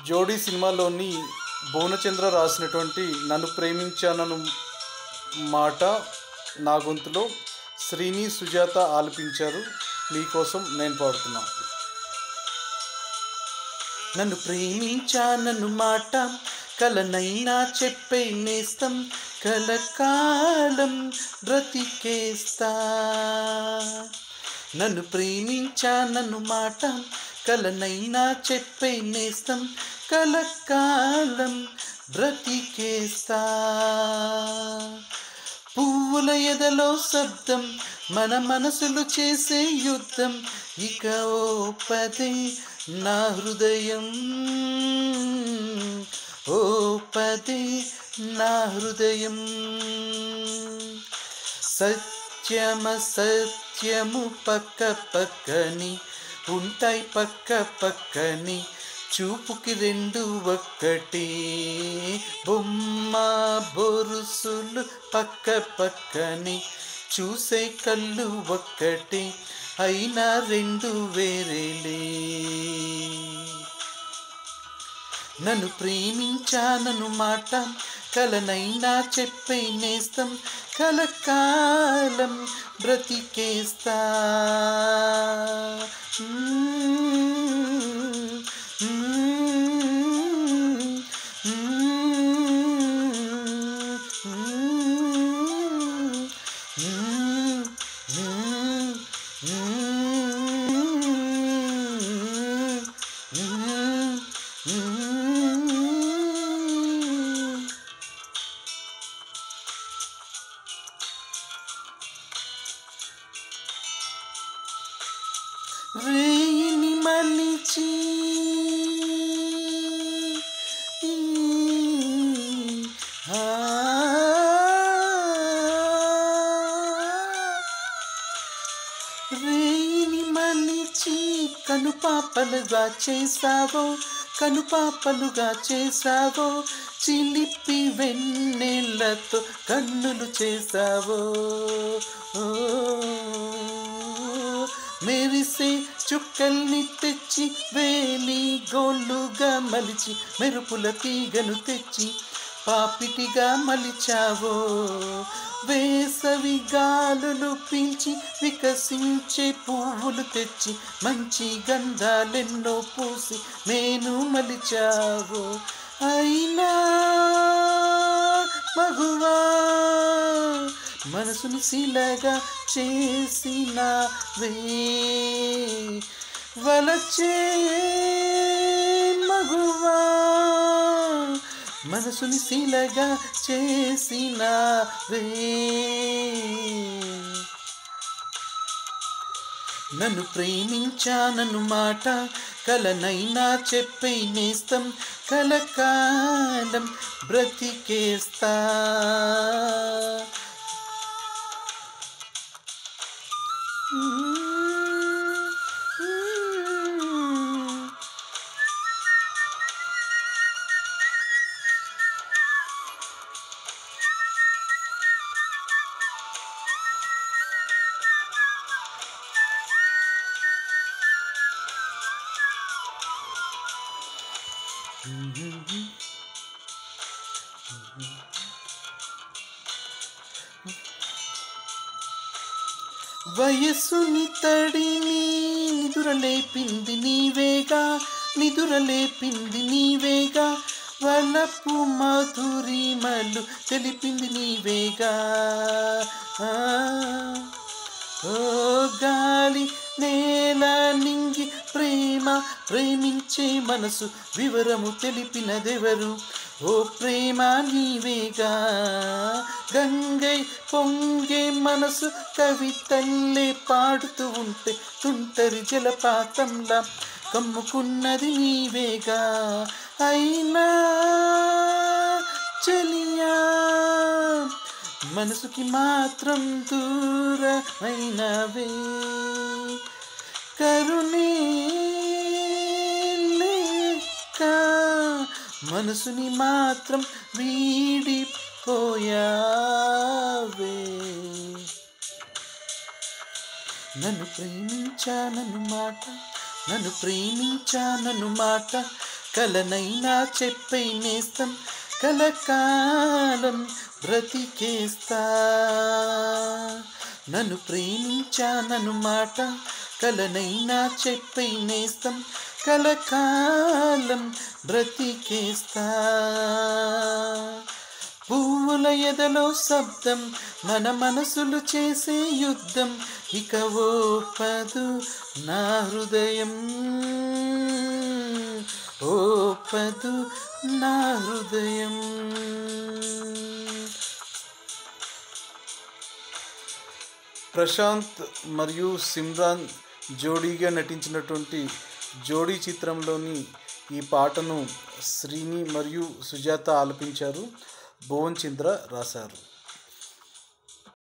జోడీ సినిమాలోని భువనచంద్ర రాసినటువంటి నన్ను ప్రేమించానను మాట నా గొంతులో శ్రీని సుజాత ఆలపించారు. మీకోసం నేను పాడుతున్నా. నన్ను ప్రేమించానను మాట కలనైనా చెప్పే నేస్తం, కలకాలం బ్రతికేస్తా. నన్ను ప్రేమించానను మాట కలనైనా చెప్పే నేస్తం, కలకాలం బ్రతికేస్తా. పువ్వుల ఎదలో శబ్దం, మన మనసులు చేసే యుద్ధం, ఇక ఓ పదే నా హృదయం, ఓ పదే నా హృదయం. సత్యము పక్క పక్కని ఉంటాయి, పక్క పక్కని చూపుకి రెండు ఒక్కటి. బొమ్మ బొరుసులు పక్క పక్కని చూసే కళ్ళు ఒక్కటి, అయినా రెండు వేరేలే. నన్ను ప్రేమించానను మాట కలనైనా చెప్పే నేస్తం, కలకాలం బ్రతికేస్తా. రేయిని మలిచి రేయిని మలిచి కనుపాపలుగా చేసావో, కనుపాపలుగా చేసావో, చిలిపి వెన్నెలతో కన్నులు చేసావో. మెరిసే చుక్కల్ని తెచ్చి వేలి గోళ్ళుగా మలిచి, మెరుపుల తీగను తెచ్చి పాపిటిగా మలిచావో. వేసవి గాలులు పీల్చి వికసించే పువ్వులు తెచ్చి మంచి గంధాలెన్నో పూసి నేను మలిచావో. అయినా మగువా మనసుని శిలగా చేసినవే, వలచే మగువా మనసుని శిలగా చేసినవే. నన్ను ప్రేమించానను మాట కలనైనా చెప్పే నేస్తం, కలకాలం బ్రతికేస్తా. వయస్సుని తడిని నిదురలేపింది నీవేగా, నిదురలేపింది నీవేగా, వలపు మధురిమలు తెలిపింది నీవేగా. ఓ గాలి నేల నింగి ప్రేమ ప్రేమించే మనసు వివరము తెలిపినదెవరు, ఓ ప్రేమ నీవేగా. గంగై పొంగే మనసు కవితల్లే పాడుతూ ఉంటే తుంటరి జలపాతంలా కమ్ముకున్నది నీవేగా. అయినా చలియా మనసుకి మాత్రం దూరమైనవే, కరుణే లేక మనసుని మాత్రం వీడిపోయావే. నన్ను ప్రేమించానను మాట, నన్ను ప్రేమించానను మాట కలనైనా చెప్పై నేస్తం కలకాలం బ్రతికేస్తా. నన్ను ప్రేమించానను మాట కలనైనా చెప్పై నేస్తం కలకాలం బ్రతికేస్తా. పువ్వుల ఎదలో శబ్దం మన మనసులు చేసే యుద్ధం ఇక ఓపదు నా హృదయం, ఓపదు నా హృదయం. ప్రశాంత్ మరియు సిమ్రాన్ జోడీగా నటించినటువంటి జోడీ చిత్రంలోని ఈ పాటను శ్రీని మరియు సుజాత ఆలపించారు. భువన్ చంద్ర రాశారు.